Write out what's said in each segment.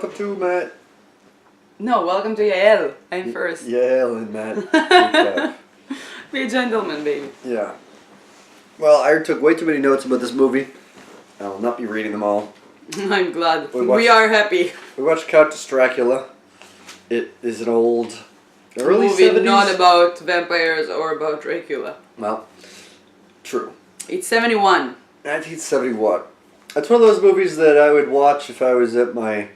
welcome to Matt. No, welcome to Yael. I'm first. Yael and Matt. Be a gentleman, baby. Yeah. Well, I took way too many notes about this movie. I will not be reading them all. I'm glad. We are happy. We watched Countess Dracula. It is an old, early movie 70s. Not about vampires or about Dracula. Well, true. It's 71. 1971. It's one of those movies that I would watch if I was at my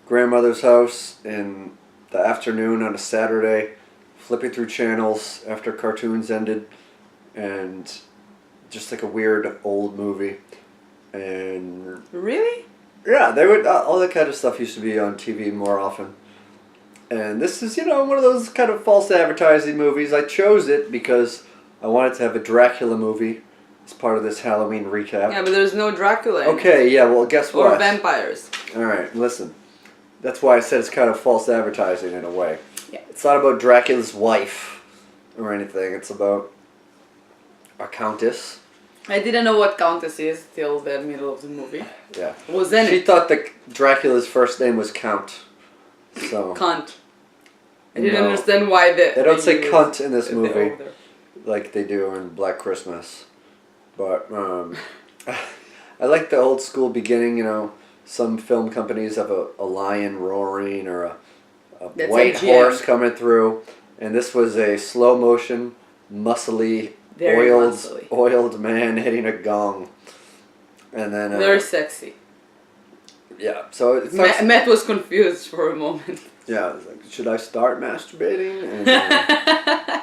grandmother's house in the afternoon on a Saturday, flipping through channels after cartoons ended, and just like a weird old movie. And really? Yeah, they would. All that kind of stuff used to be on TV more often. And this is, one of those kind of false advertising movies. I chose it because I wanted to have a Dracula movie as part of this Halloween recap. Yeah, but there's no Dracula in Okay, yeah, well, guess what? Or vampires. Alright, listen. That's why I said it's kind of false advertising in a way. Yeah. It's not about Dracula's wife or anything. It's about a countess. I didn't know what Countess is till the middle of the movie. Yeah. Wasn't She it? thought that Dracula's first name was Count. So. Cunt. I didn't understand why they don't say cunt in this movie like they do in Black Christmas. But I like the old school beginning, some film companies have a lion roaring or a white horse coming through. And this was a slow motion, muscly, oiled man hitting a gong. And then very sexy. Yeah, so it Matt was confused for a moment. Yeah, it's like, should I start masturbating?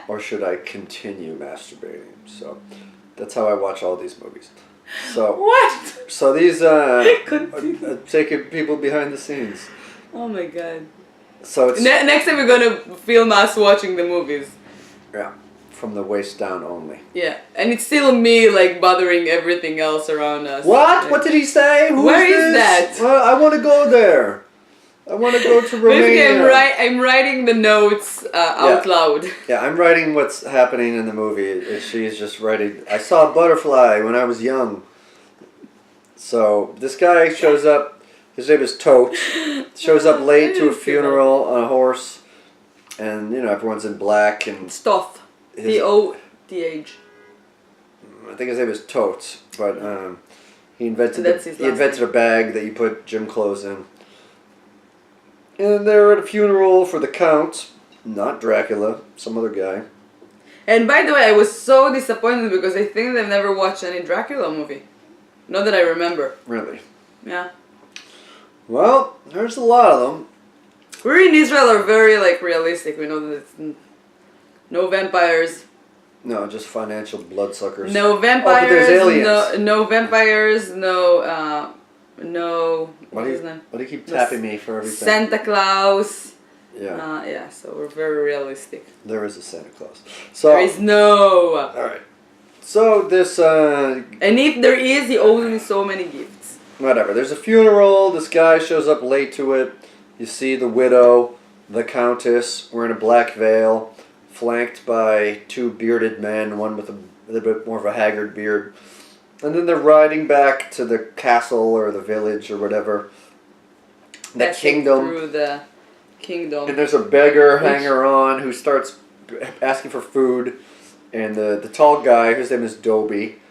Or should I continue masturbating? So that's how I watch all these movies. So what? So these taking people behind the scenes. Oh my god. So it's next time we're gonna film us watching the movies. Yeah, from the waist down only. Yeah, and it's still me bothering everything else around us. What? What did he say? Where is that? I want to go there. I want to go to Romania. Basically, I'm writing the notes out loud. Yeah, I'm writing what's happening in the movie. She's just writing. I saw a butterfly when I was young. So this guy shows up. His name is Tote. Shows up late to a funeral on a horse, and everyone's in black and stuff. T-O-T-H. I think his name is Tote, but he invented a bag that you put gym clothes in. And they're at a funeral for the Count, not Dracula, some other guy. And by the way, I was so disappointed because I think they've never watched any Dracula movie. Not that I remember. Really? Yeah. Well, there's a lot of them. We in Israel are very realistic. We know that it's no vampires. No, just financial bloodsuckers. No vampires. Oh, but there's aliens. No vampires. No. Why do you keep tapping me for everything? Santa Claus. Yeah. Yeah. So we're very realistic. There is a Santa Claus. So there is no. All right. So this. And if there is, he owes me so many gifts. Whatever. There's a funeral. This guy shows up late to it. You see the widow, the Countess, wearing a black veil, flanked by two bearded men, one with a little bit more of a haggard beard. And then they're riding back to the castle or the village or whatever. The kingdom. Through the kingdom. And there's a beggar hanger-on who starts asking for food. And the tall guy, whose name is Dobie,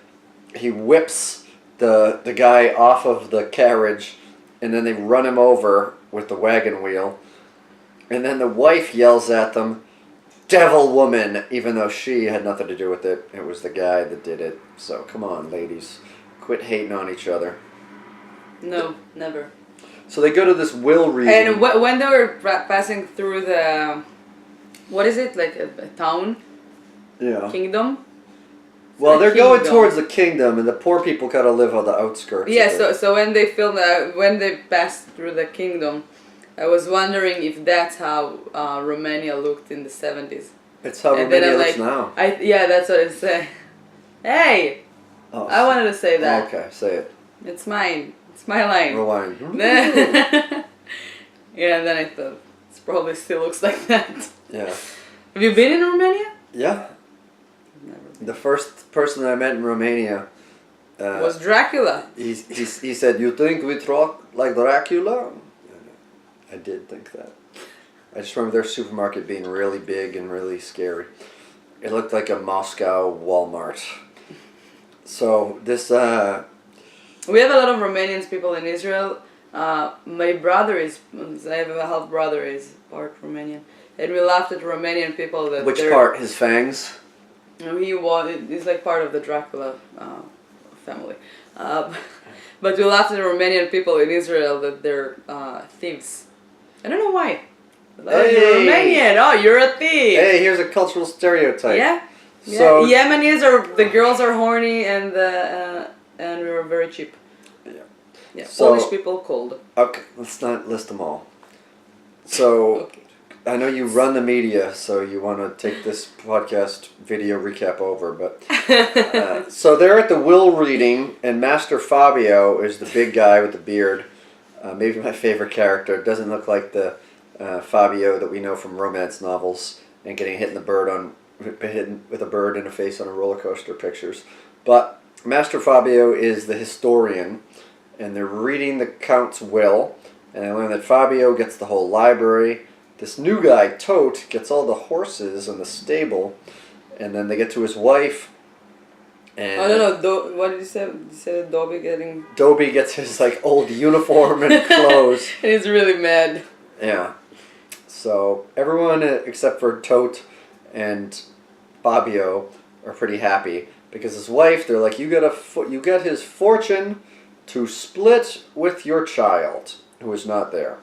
he whips the guy off of the carriage. And then they run him over with the wagon wheel. And then the wife yells at them, "Devil woman," even though she had nothing to do with it. It was the guy that did it. So come on, ladies. Quit hating on each other. No, never. So they go to this will reading. And when they were passing through the... What is it? Like a town? Yeah. Kingdom? Well, they're going towards the kingdom, and the poor people kind of live on the outskirts. Yeah, so when they filmed, when they passed through the kingdom, I was wondering if that's how Romania looked in the 70s. It's how Romania looks now. Yeah, that's what I said. Hey! Oh, I wanted to say that. Okay, say it. It's mine. It's my line. Rewind. Yeah, and then I thought, it probably still looks like that. Yeah. Have you been in Romania? Yeah. The first person I met in Romania was Dracula. He said, "You think we talk like Dracula?" I did think that. I just remember their supermarket being really big and really scary. It looked like a Moscow Walmart. So this We have a lot of Romanians people in Israel. My brother I have a half brother is part Romanian, and we laughed at Romanian people that. Which part? His fangs? He's like part of the Dracula family, but we laughed at Romanian people in Israel that they're thieves. I don't know why. Like, you're Romanian. Oh, you're a thief. Hey, here's a cultural stereotype. Yeah. So Yemenis the girls are horny and we're very cheap. Yeah. Yeah. So, Polish people cold. Okay, let's not list them all. So Okay. I know you run the media, so you want to take this podcast video recap over, but so they're at the will reading, and Master Fabio is the big guy with the beard. Maybe my favorite character. Doesn't look like the Fabio that we know from romance novels and getting hit with a bird in the face on a roller coaster pictures. But Master Fabio is the historian, and they're reading the Count's will, and I learn that Fabio gets the whole library. This new guy, Tote, gets all the horses in the stable, and then they get to his wife. And I don't know. What did you say? You said Dobby getting. Dobby gets his old uniform and clothes. And he's really mad. Yeah. So everyone except for Tote and Fabio are pretty happy because his wife. They're like, you got his fortune to split with your child, who is not there.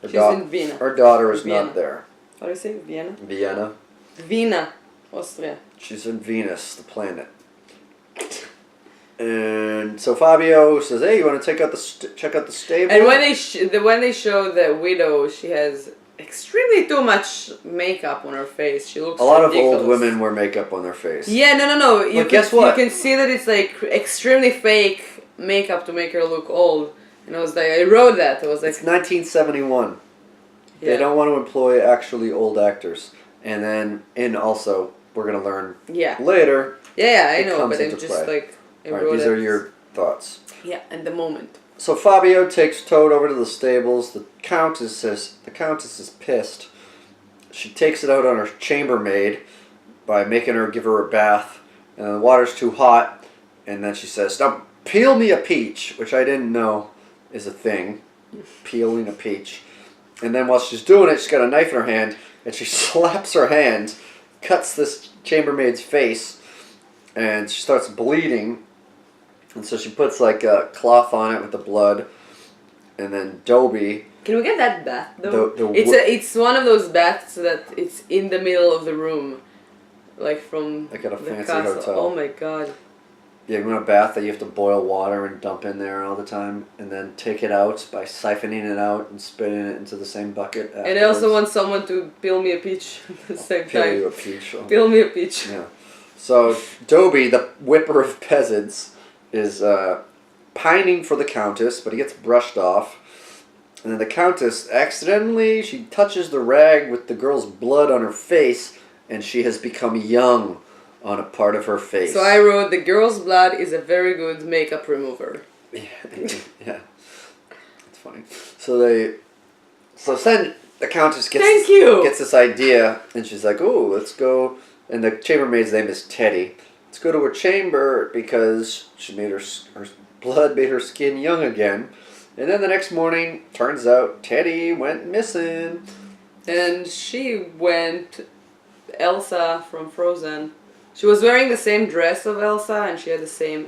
She's in Vienna. Her daughter is Vienna. not there. How do you say Vienna? Vienna. Vienna, Austria. She's in Venus, the planet. And so Fabio says, "Hey, you want to check out the stable?" And when they show the widow, she has extremely too much makeup on her face. She looks a lot ridiculous. of old women wear makeup on their face. Yeah, no. Guess what? You can see that it's like extremely fake makeup to make her look old. And I was like, I wrote that. I was like, It's 1971. yeah. They don't want to employ actually old actors. And also, we're going to learn later. Yeah, I it know, comes but I'm into just play. like, I All right, wrote these it. are your thoughts. Yeah, and the moment. So Fabio takes Toad over to the stables. The Countess is pissed. She takes it out on her chambermaid by making her give her a bath. And the water's too hot. And then she says, "Now peel me a peach," which I didn't know is a thing. Peeling a peach. And then while she's doing it, she's got a knife in her hand. And she slaps her hand, cuts this chambermaid's face, and she starts bleeding. And so she puts a cloth on it with the blood, and then Dobby. Can we get that bath though? It's it's one of those baths that it's in the middle of the room, like from at a the fancy castle. hotel. Oh my god! Yeah, you want a bath that you have to boil water and dump in there all the time, and then take it out by siphoning it out and spitting it into the same bucket. Afterwards. And I also want someone to peel me a peach at the same Peel time. you a peach. Oh. Peel me a peach. Yeah. So Dobby, the whipper of peasants, is pining for the Countess, but he gets brushed off. And then the Countess accidentally, she touches the rag with the girl's blood on her face, and she has become young on a part of her face. So I wrote, the girl's blood is a very good makeup remover. Yeah, it's funny. So then the Countess gets this idea, and she's like, "Oh, let's go." And the chambermaid's name is Teddy. Let's go to her chamber because she made her blood made her skin young again. And then the next morning, turns out Teddy went missing. And she went, Elsa from Frozen. She was wearing the same dress of Elsa, and she had the same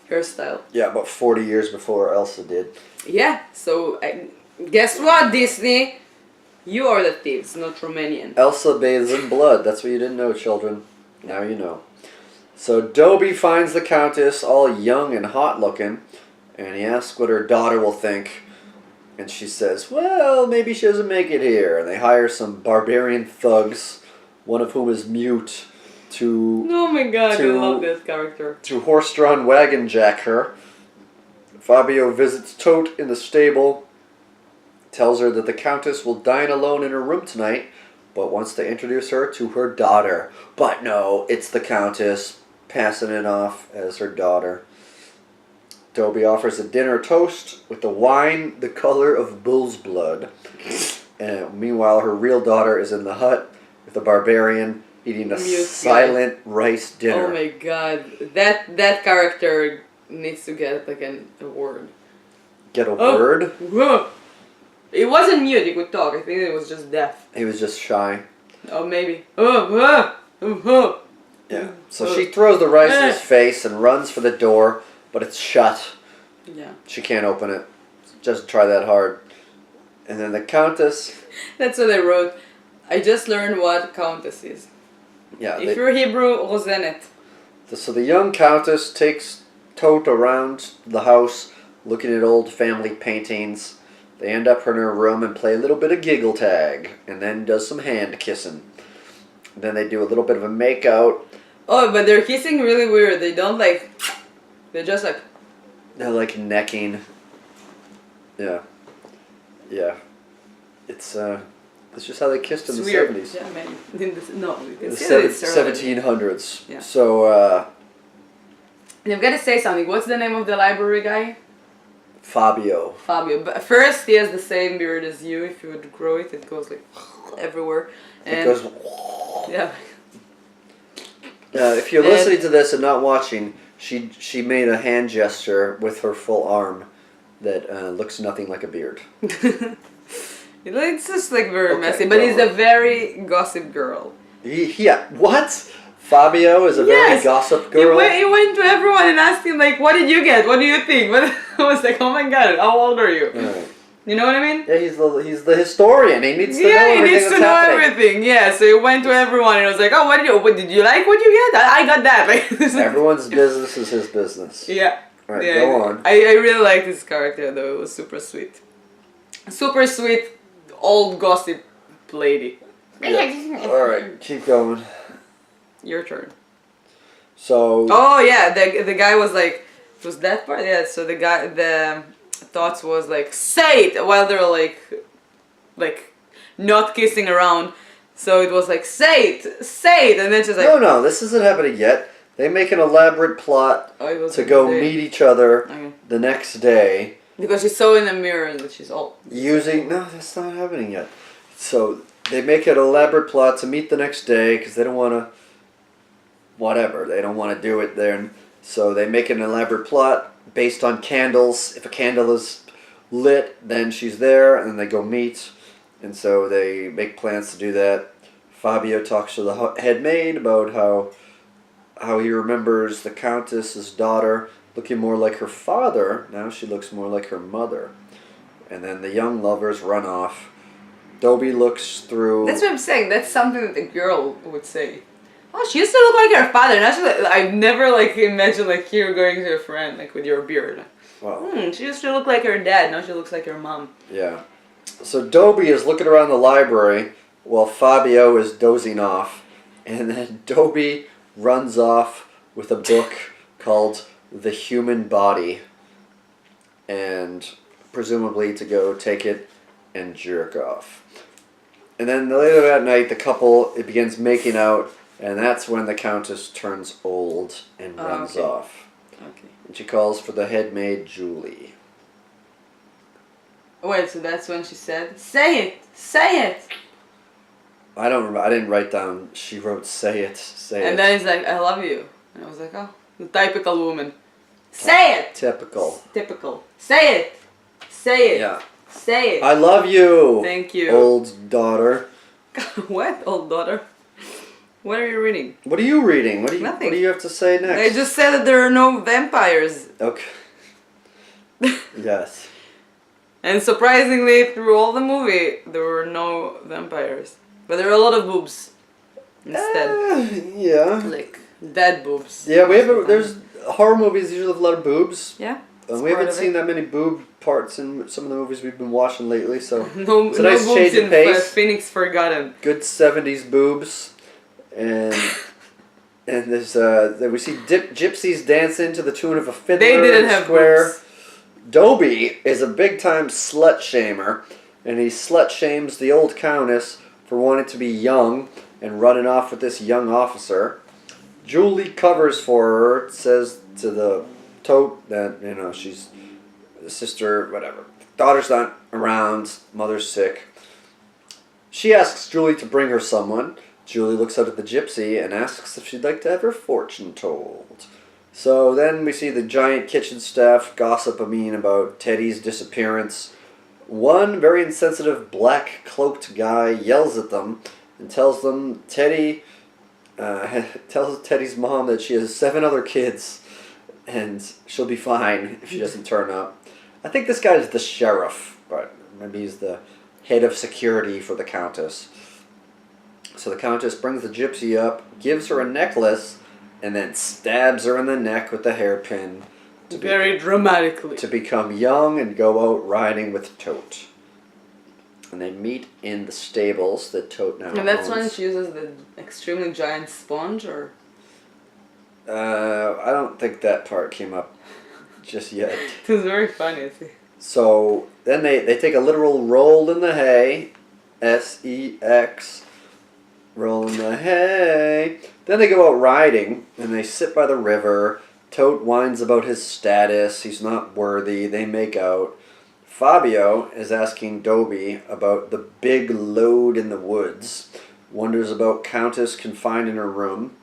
hairstyle. Yeah, about 40 years before Elsa did. Yeah, so guess what, Disney? You are the thieves, not Romanian. Elsa bathes in blood. That's what you didn't know, children. Now you know. So Dobby finds the Countess all young and hot looking, and he asks what her daughter will think. And she says, well, maybe she doesn't make it here. And they hire some barbarian thugs, one of whom is mute, to... Oh my god, I love this character. To horse-drawn wagon jack her. Fabio visits Tote in the stable, tells her that the Countess will dine alone in her room tonight, but wants to introduce her to her daughter. But no, it's the Countess, passing it off as her daughter. Dobie offers a dinner toast with the wine the color of bull's blood. And meanwhile, her real daughter is in the hut with the barbarian eating a silent rice dinner. Oh my god. That character needs to get like an award. Get a word? Whoa. It wasn't mute, he could talk. I think it was just deaf. He was just shy. Oh, maybe. Yeah. So she throws the rice in his face and runs for the door, but it's shut. Yeah. She can't open it. Just try that hard. And then the Countess... That's what I wrote. I just learned what Countess is. Yeah. If you're Hebrew, Rosenet. So the young Countess takes Tote around the house, looking at old family paintings. They end up in her room and play a little bit of giggle tag, and then does some hand kissing. Then they do a little bit of a makeout. Oh, but they're kissing really weird. They don't like... They're just like... They're like necking. Yeah. Yeah. It's just how they kissed in the weird. 70s. Yeah, maybe. No, you can The see that it's 1700s. Yeah. So, I've got to say something. What's the name of the library guy? Fabio. Fabio. But first, he has the same beard as you. If you would grow it, it goes like everywhere. And It goes... yeah. If you're listening to this and not watching, she made a hand gesture with her full arm that looks nothing like a beard. It's just like very Okay, messy, but go he's on. a very gossip girl. Yeah, what? Fabio is a very gossip girl? He went to everyone and asked him like, what did you get? What do you think? But I was like, oh my god, how old are you? Right. You know what I mean? Yeah, he's the historian. He needs to know everything he needs to that's know happening. everything. Yeah, so he went to everyone and was like, oh, what did you like what you get? I got that. Like, Everyone's business is his business. yeah. All right, Yeah, go on. I really liked this character though. It was super sweet. Super sweet old gossip lady. Yeah. All right, keep going. Your turn. So. Oh yeah, the guy was like, was that part? Yeah. So the thoughts was like, say it, while they're like not kissing around. So it was like, say it, and then she's like, No, this isn't happening yet. They make an elaborate plot to go meet each other the next day. Because she saw in the mirror that she's old. No, that's not happening yet. So they make an elaborate plot to meet the next day because they don't want to. Whatever, they don't want to do it there. So they make an elaborate plot based on candles. If a candle is lit, then she's there, and then they go meet. And so they make plans to do that. Fabio talks to the head maid about how he remembers the Countess's daughter looking more like her father. Now she looks more like her mother. And then the young lovers run off. Dobie looks through... That's what I'm saying. That's something that a girl would say. Oh, she used to look like her father. Now I've never imagined you going to a friend with your beard. Well, she used to look like her dad. Now she looks like her mom. Yeah. So Dobie is looking around the library while Fabio is dozing off. And then Dobie runs off with a book called The Human Body. And presumably to go take it and jerk off. And then later that night, the couple begins making out. And that's when the Countess turns old and runs off. Okay. And she calls for the head maid, Julie. Wait, so that's when she said, say it! Say it! I don't remember. I didn't write down. She wrote, say it, say it. And then he's like, I love you. And I was like, oh, the typical woman. Say it! Typical. Typical. Say it! Say it! Yeah. Say it! I love you! Thank you. Old daughter. What, old daughter? What are you reading? What are you reading? Nothing. What do you have to say next? I just said that there are no vampires. Okay. Yes. And surprisingly, through all the movie, there were no vampires. But there were a lot of boobs instead. Yeah. Like, dead boobs. Yeah, there's horror movies usually have a lot of boobs. Yeah. And we haven't seen that many boob parts in some of the movies we've been watching lately, so no, it's a nice no change boobs of pace. Phoenix Forgotten. Good 70s boobs. And there's we see gypsies dancing to the tune of a fiddler They didn't in a have square. boobs. Dobie is a big time slut shamer, and he slut shames the old Countess for wanting to be young and running off with this young officer. Julie covers for her, says to the Tote that, she's the sister, whatever. Daughter's not around, mother's sick. She asks Julie to bring her someone. Julie looks out at the gypsy and asks if she'd like to have her fortune told. So then we see the giant kitchen staff gossip about Teddy's disappearance. One very insensitive black cloaked guy yells at them and tells them tells Teddy's mom that she has 7 other kids and she'll be fine if she doesn't turn up. I think this guy's the sheriff, but maybe he's the head of security for the Countess. So the Countess brings the gypsy up, gives her a necklace, and then stabs her in the neck with the hairpin. Very dramatically. To become young and go out riding with Tote. And they meet in the stables that Tote now And that's owns. when she uses the extremely giant sponge, or? I don't think that part came up just yet. It was very funny. So then they take a literal roll in the hay. S-E-X. Roll in the hay. Then they go out riding, and they sit by the river. Tote whines about his status. He's not worthy. They make out. Fabio is asking Dobie about the big load in the woods. Wonders about Countess confined in her room.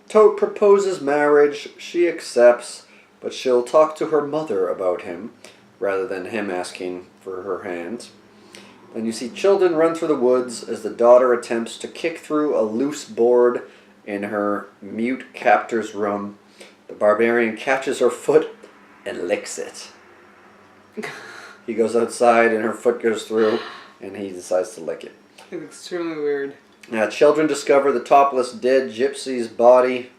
Tote proposes marriage. She accepts, but she'll talk to her mother about him, rather than him asking for her hand. Then you see children run through the woods as the daughter attempts to kick through a loose board in her mute captor's room. The barbarian catches her foot and licks it. He goes outside and her foot goes through and he decides to lick it. It's extremely weird. Now, children discover the topless dead gypsy's body.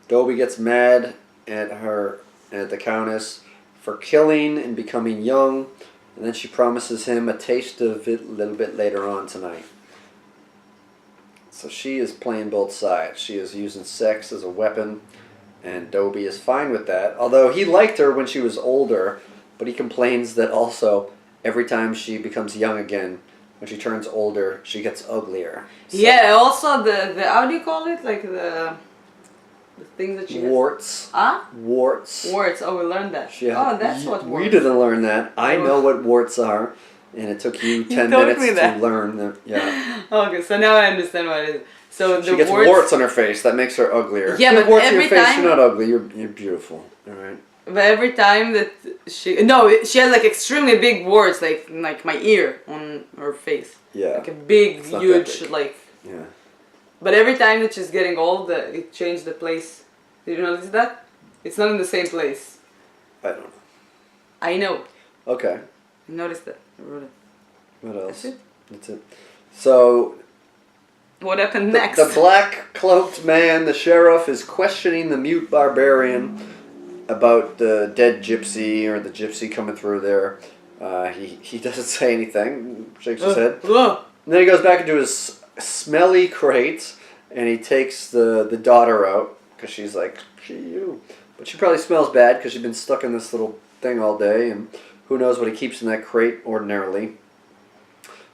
Dobie gets mad at the Countess for killing and becoming young, and then she promises him a taste of it a little bit later on tonight. So she is playing both sides. She is using sex as a weapon, and Dobie is fine with that. Although he liked her when she was older, but he complains that also every time she becomes young again, when she turns older, she gets uglier. So Yeah, also the how do you call it? Like the things that she has. warts. Huh? Warts. Warts. Oh, we learned that. Yeah. Oh, that's what warts. We didn't learn that. I know what warts are, and it took you 10 told minutes me to that. learn them. Yeah. Okay, so now I understand what it is. So She the gets warts. warts on her face. That makes her uglier. Yeah, You have but warts on your every face, time- you're not ugly. You're beautiful. All right. But every time that she she has like extremely big warts, like my ear on her face. Yeah. Like a big, It's not that huge, big. like. Yeah. But every time that she's getting old, it changed the place. Did you notice that? It's not in the same place. I don't know. I know. Okay. I noticed that. I wrote it. What else? That's it. That's it. So What happened the, next? the black cloaked man, the sheriff, is questioning the mute barbarian about the dead gypsy or the gypsy coming through there. He doesn't say anything. Shakes his head. And then he goes back into his smelly crate and he takes the daughter out because she's like, you. But she probably smells bad because she's been stuck in this little thing all day, and who knows what he keeps in that crate ordinarily.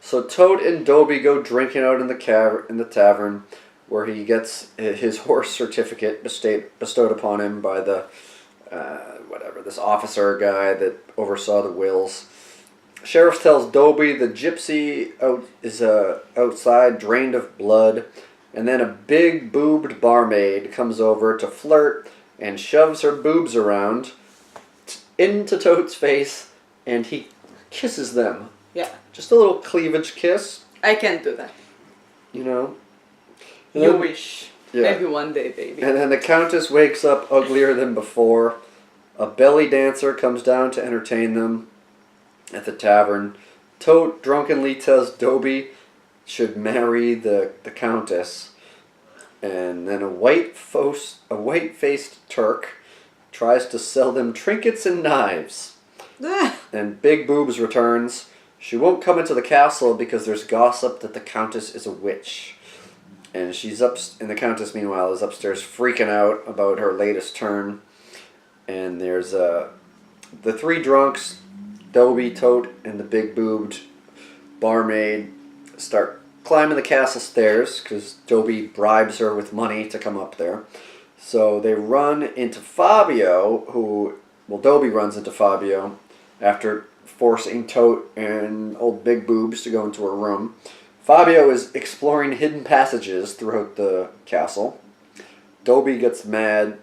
So Toad and Dobie go drinking out in the tavern, where he gets his horse certificate bestowed upon him by the this officer guy that oversaw the wills. Sheriff tells Dobie the gypsy is outside, drained of blood, and then a big boobed barmaid comes over to flirt and shoves her boobs around into Toad's face, and he kisses them. Yeah. Just a little cleavage kiss, I can't do that. you know. And You then- wish. Yeah. Maybe one day, baby. And then the Countess wakes up uglier than before. A belly dancer comes down to entertain them at the tavern. Toad drunkenly tells Dobie should marry the Countess. And then a white-faced Turk tries to sell them trinkets and knives. And Big Boobs returns. She won't come into the castle because there's gossip that the Countess is a witch. And and the Countess, meanwhile, is upstairs freaking out about her latest turn. And there's the 3 drunks, Dobie, Tote, and the big boobed barmaid, start climbing the castle stairs because Dobie bribes her with money to come up there. So they run into Fabio, Dobie runs into Fabio after forcing Tote and old Big Boobs to go into her room. Fabio is exploring hidden passages throughout the castle. Dobie gets mad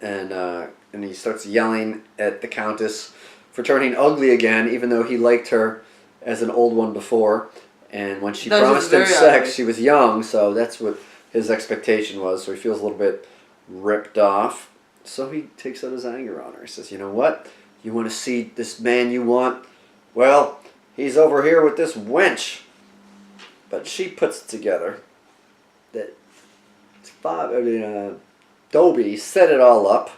and he starts yelling at the Countess for turning ugly again, even though he liked her as an old one before. And when she promised him sex, she was young, so that's what his expectation was. So he feels a little bit ripped off. So he takes out his anger on her. He says, you know what? You want to see this man you want? Well, he's over here with this wench. But she puts it together that Dobie set it all up.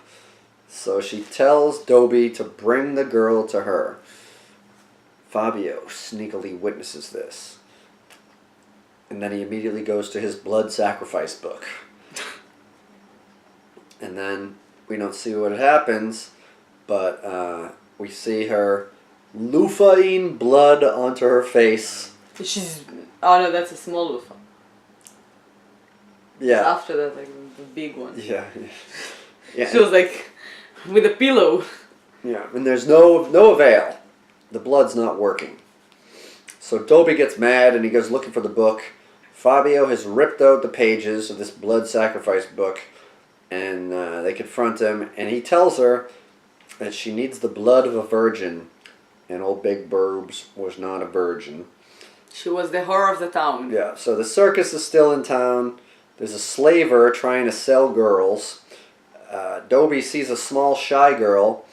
So she tells Dobie to bring the girl to her. Fabio sneakily witnesses this. And then he immediately goes to his blood sacrifice book. And then we don't see what happens, but we see her loofahing blood onto her face. Oh no, that's a small loofah. Yeah. After that, like the big one. Yeah. Yeah. She was like with a pillow. Yeah, and there's no avail. The blood's not working. So Dobie gets mad and he goes looking for the book. Fabio has ripped out the pages of this blood sacrifice book, and they confront him, and he tells her that she needs the blood of a virgin, and old Big Boobs was not a virgin. She was the whore of the town. Yeah, so the circus is still in town. There's a slaver trying to sell girls. Dobie sees a small shy girl.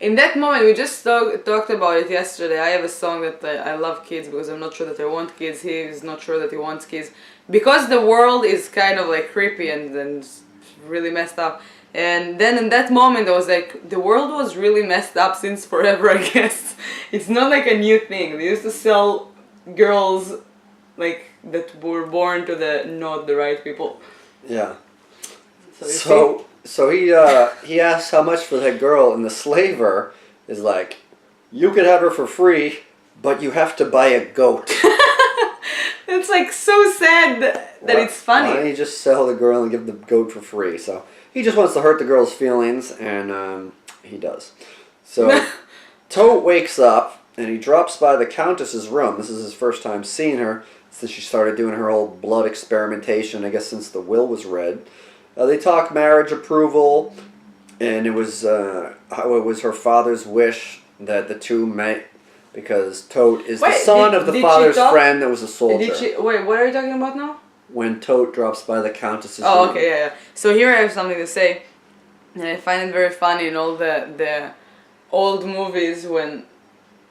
In that moment, we just talked about it yesterday. I have a song that I love kids because I'm not sure that I want kids. He is not sure that he wants kids. Because the world is kind of like creepy and really messed up. And then in that moment, I was like, the world was really messed up since forever, I guess. It's not like a new thing. They used to sell girls like that were born to not the right people. Yeah. So he asks how much for that girl, and the slaver is like, you could have her for free, but you have to buy a goat. It's like so sad that it's funny. Why don't you just sell the girl and give the goat for free? So he just wants to hurt the girl's feelings, and he does. So Tote wakes up, and he drops by the Countess's room. This is his first time seeing her since she started doing her old blood experimentation, I guess since the will was read. They talk marriage approval, and it was how it was her father's wish that the two met, because Tote is the son of the father's friend that was a soldier. Wait, what are you talking about now? When Tote drops by the Countess's room. Oh, okay, yeah. So here I have something to say, and I find it very funny in all the old movies when...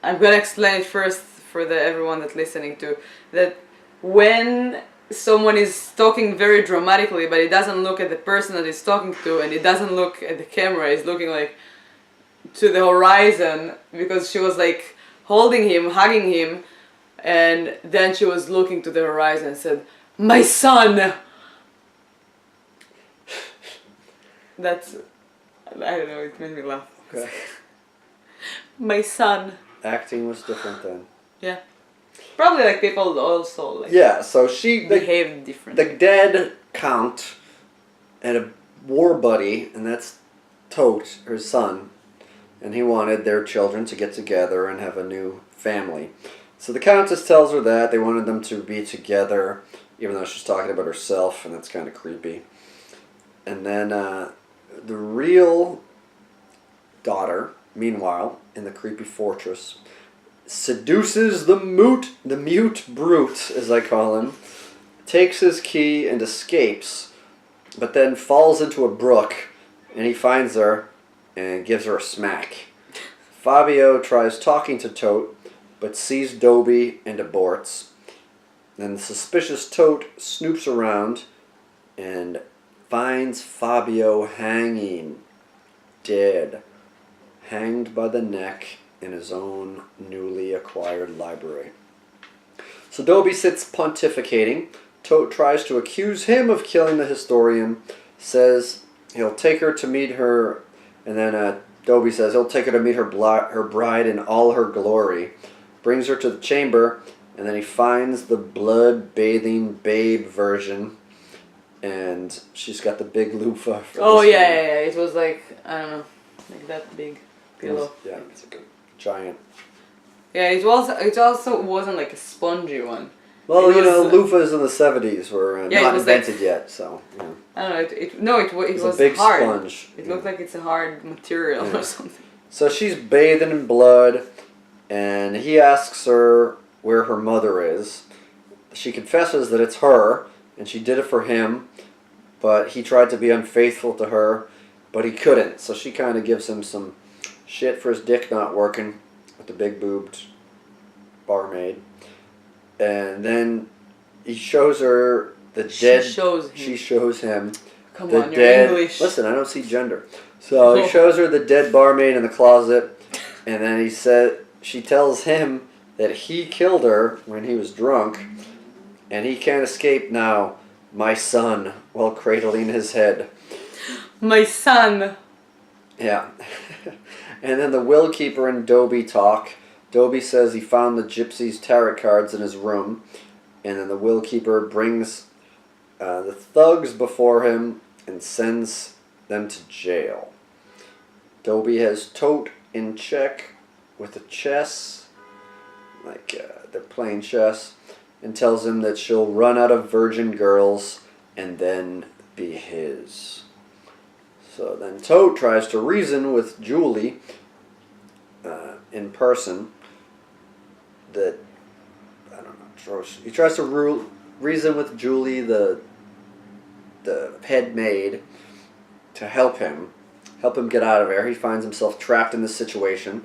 I'm gonna explain it first for everyone that's listening to, that when someone is talking very dramatically, but he doesn't look at the person that he's talking to, and he doesn't look at the camera, he's looking like to the horizon, because she was like holding him, hugging him, and then she was looking to the horizon and said, "My son!" That's, I don't know, it made me laugh. Okay. My son. Acting was different then. Yeah. Probably like people also like... Yeah, so she... behaved differently. The dead Count had a war buddy, and that's Tote, her son, and he wanted their children to get together and have a new family. So the Countess tells her that they wanted them to be together, even though she's talking about herself, and that's kind of creepy. And then the real daughter, meanwhile, in the creepy fortress, seduces the mute brute, as I call him, takes his key and escapes, but then falls into a brook, and he finds her and gives her a smack. Fabio tries talking to Tote, but sees Dobie and aborts. Then the suspicious Tote snoops around and finds Fabio hanging, dead, hanged by the neck in his own newly acquired library. So Dobie sits pontificating. Tote tries to accuse him of killing the historian, says he'll take her to meet her, and then Dobie says he'll take her to meet her bride in all her glory, brings her to the chamber, and then he finds the blood-bathing babe version, and she's got the big loofah. Oh yeah. It was like, I don't know, like that big pillow. Yeah, it's like a giant. Yeah, it also wasn't like a spongy one. Well, It was, loofahs in the 70s were yeah, not it was like- invented yet, so. Yeah. I don't know. It was a big hard. sponge. It looked like it's a hard material Yeah. or something. So she's bathing in blood, and he asks her where her mother is. She confesses that it's her, and she did it for him, but he tried to be unfaithful to her, but he couldn't. So she kind of gives him some shit for his dick not working with the big boobed barmaid. And then he shows her the dead. She shows him. Come the on, dead. you're English. Listen, I don't see gender. So he shows her the dead barmaid in the closet, and then she tells him that he killed her when he was drunk, and he can't escape now, my son, while cradling his head. My son. Yeah. And then the will keeper and Dobie talk. Dobie says he found the gypsy's tarot cards in his room, and then the will keeper brings the thugs before him and sends them to jail. Dobie has Tote in check with a chess, like they're playing chess, and tells him that she'll run out of virgin girls and then be his. So then Tote tries to reason with Julie in person that, I don't know, he tries to reason with Julie, the head maid, to help him get out of there. He finds himself trapped in this situation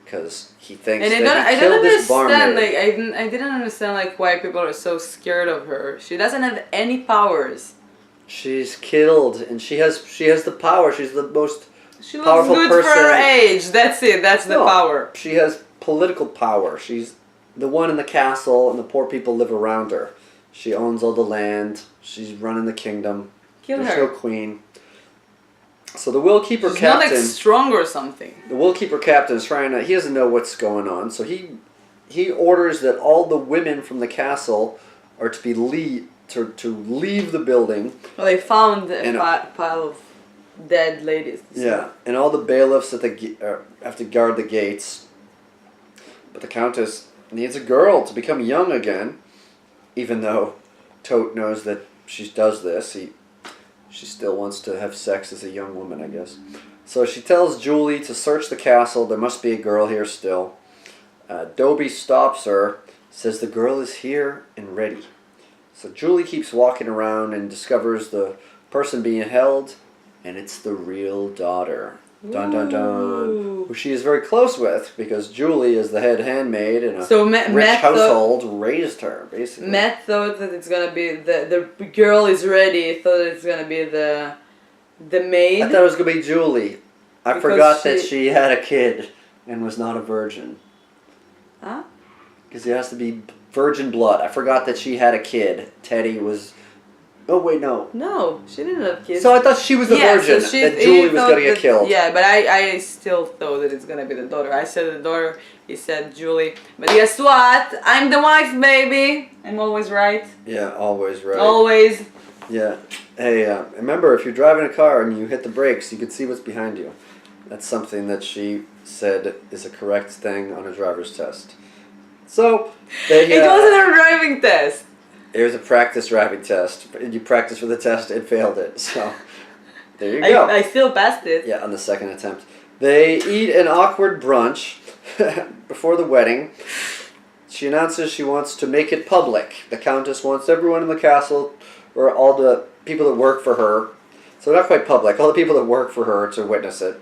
because he thinks And that he killed this barmaid. Like I didn't understand like why people are so scared of her. She doesn't have any powers. She's killed, and she has the power. She's the most She looks powerful good person. for her age. That's it. That's the power. She has political power. She's the one in the castle, and the poor people live around her. She owns all the land. She's running the kingdom. Kill There's her. no queen. So the will keeper She's captain. not like strong or something. The will keeper captain is trying to. He doesn't know what's going on, so he orders that all the women from the castle are to be to leave the building. Well, they found a And, pile of dead ladies. Yeah, and all the bailiffs have to guard the gates. But the Countess needs a girl to become young again, even though Tote knows that she does this. She still wants to have sex as a young woman, I guess. So she tells Julie to search the castle. There must be a girl here still. Dobie stops her, says the girl is here and ready. So Julie keeps walking around and discovers the person being held, and it's the real daughter. Dun dun dun. Who she is very close with, because Julie is the head handmaid in a rich household, raised her, basically. Matt thought that it's gonna be the girl is ready. Thought it's gonna be the maid. I thought it was gonna be Julie. I Because forgot that she had a kid and was not a virgin. Huh? Because it has to be virgin blood. I forgot that she had a kid. Teddy was. Oh wait, no. No, she didn't have kids. So I thought she was the virgin. That Julie was gonna get killed. Yeah, but I still thought that it's gonna be the daughter. I said the daughter. He said Julie. But guess what? I'm the wife, baby. I'm always right. Yeah, always right. Always. Yeah. Hey, remember, if you're driving a car and you hit the brakes, you can see what's behind you. That's something that she said is a correct thing on a driver's test. So, it wasn't a driving test. It was a practice driving test. You practiced for the test and failed it. So, there you go. I still passed it. Yeah, on the second attempt. They eat an awkward brunch before the wedding. She announces she wants to make it public. The Countess wants everyone in the castle, or all the people that work for her, so not quite public, all the people that work for her to witness it.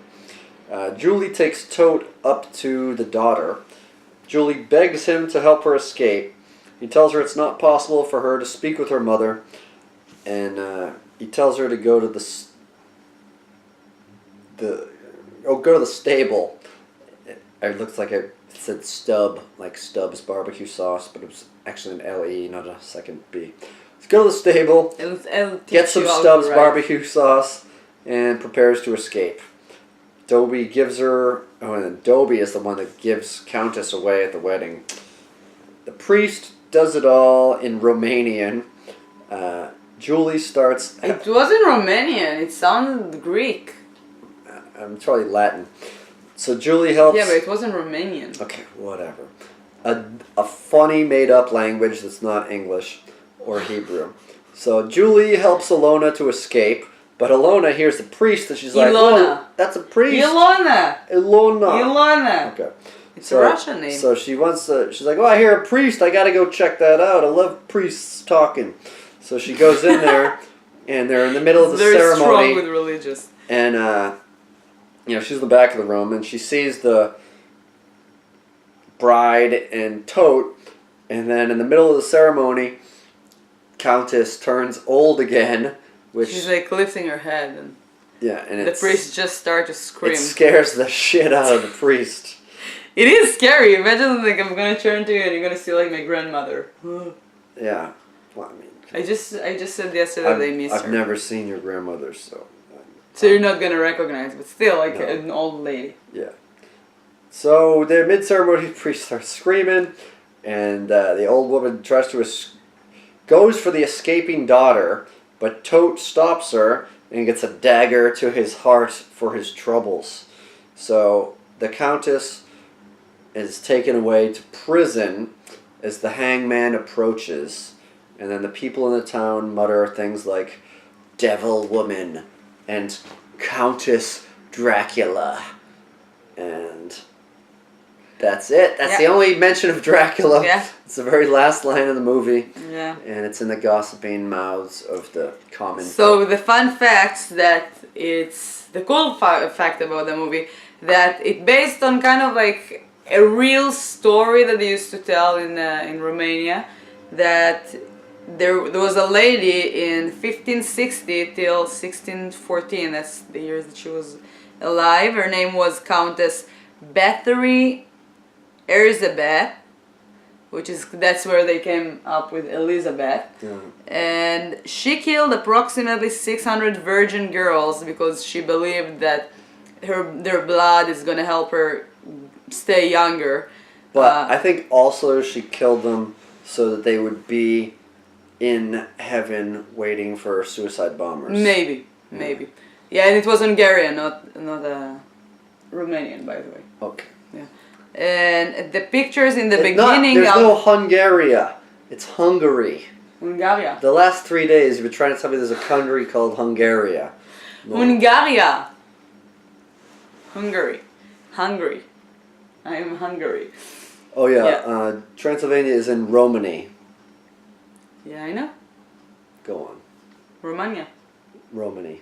Julie takes Tote up to the daughter. Julie begs him to help her escape. He tells her it's not possible for her to speak with her mother, and he tells her to go to the stable. It looks like it said Stub, like Stubbs barbecue sauce, but it was actually an L-E, not a second B. Let's go to the stable, get some Stubbs barbecue sauce, and prepares to escape. Dobie gives her... Oh, and Dobie is the one that gives Countess away at the wedding. The priest does it all in Romanian. Julie starts... It wasn't Romanian. It sounded Greek. I'm probably Latin. So Julie helps... Yeah, but it wasn't Romanian. Okay, whatever. A funny made-up language that's not English or Hebrew. So Julie helps Ilona to escape, but Ilona hears the priest and she's like, Ilona. "Whoa, that's a priest." Ilona. Ilona. Okay. It's a Russian name. So she wants to, she's like, "Oh, I hear a priest. I gotta go check that out. I love priests talking." So she goes in there, and they're in the middle of the Very ceremony. strong with religious. And, she's in the back of the room, and she sees the bride and tote, and then in the middle of the ceremony, Countess turns old again, which... She's like lifting her head, and and the priest just starts to scream. It scares the shit out of the priest. It is scary. Imagine like I'm gonna turn to you and you're gonna see like my grandmother. Yeah. Well, I mean... I just said yesterday that I miss her. I've never seen your grandmother, so... So you're not gonna recognize, but still like an old lady. Yeah. So the mid-ceremony priest starts screaming, and the old woman tries to goes for the escaping daughter, but Tote stops her and gets a dagger to his heart for his troubles. So the Countess is taken away to prison as the hangman approaches, and then the people in the town mutter things like "Devil Woman" and "Countess Dracula," and that's it. That's the only mention of Dracula. Yeah. It's the very last line of the movie. Yeah. And it's in the gossiping mouths of the common So the fun fact that it's the cool fact about the movie that it based on kind of like a real story that they used to tell in Romania, that there was a lady in 1560 till 1614. That's the years that she was alive. Her name was Countess Bathory Elizabeth, that's where they came up with Elizabeth. Yeah. And she killed approximately 600 virgin girls because she believed that their blood is gonna help her stay younger. But I think also she killed them so that they would be in heaven waiting for suicide bombers. Maybe. Yeah, and it was Hungarian, not Romanian, by the way. Okay. Yeah. And the pictures in the beginning... There's no Hungaria. It's Hungary. Hungaria. The last 3 days you've been trying to tell me there's a country called Hungaria. No. Hungaria. Hungary. I am Hungary. Oh yeah. Transylvania is in Romany. Yeah, I know. Go on. Romania. Romania.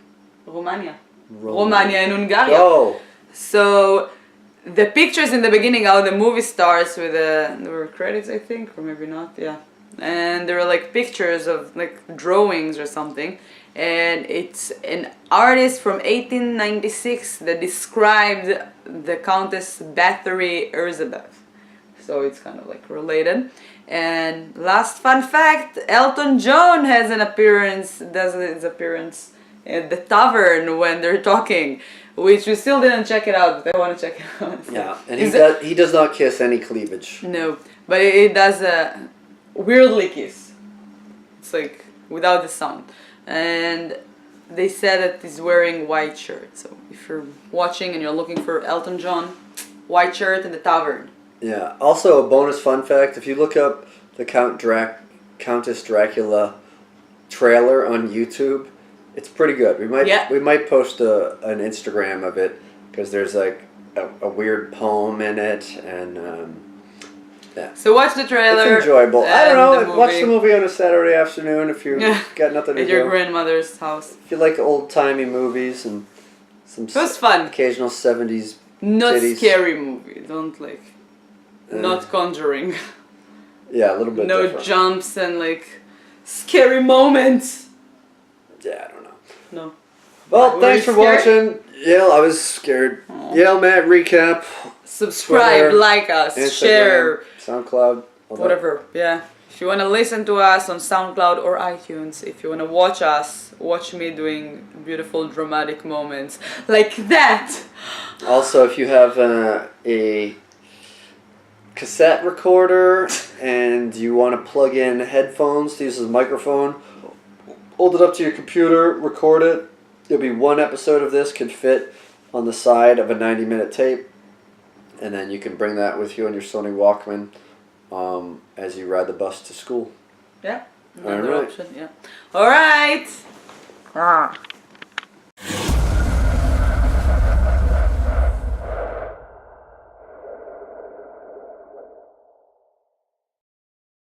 Romania and Hungary. Go! So, the pictures in the beginning, how the movie starts with there were credits, I think, or maybe not, yeah. And there were like pictures of like drawings or something. And it's an artist from 1896 that described the Countess Bathory Elizabeth. So it's kind of like related. And last fun fact, Elton John does his appearance at the tavern when they're talking, which we still didn't check it out, but I want to check it out. Yeah, and he does not kiss any cleavage. No, but it does a weirdly kiss. It's like without the sound. And they said that he's wearing white shirt. So if you're watching and you're looking for Elton John, white shirt in the tavern. Yeah. Also, a bonus fun fact: if you look up the Countess Dracula trailer on YouTube, it's pretty good. We might post an Instagram of it because there's like a weird poem in it, and yeah. So watch the trailer. It's enjoyable. I don't know. Watch the movie on a Saturday afternoon if you got nothing to do. At your grandmother's house. If you like old timey movies and some it was fun. Occasional 70s. Not titties. scary movie. Don't like. Not Conjuring. Yeah, a little bit. No different. jumps and like scary moments. Yeah, I don't know. No. Well, Were thanks you for scared? watching. Yael, I was scared. Aw. Yael, Matt, recap. Subscribe, Twitter, like us, Instagram, share, SoundCloud, all whatever. Yeah. If you want to listen to us on SoundCloud or iTunes, if you want to watch us, watch me doing beautiful dramatic moments like that. Also, if you have a cassette recorder and you want to plug in headphones to use as a microphone, hold it up to your computer, record it. There'll be one episode of this can fit on the side of a 90-minute tape, and then you can bring that with you on your Sony Walkman as you ride the bus to school. Yeah. All Another right. option. Yeah. All right.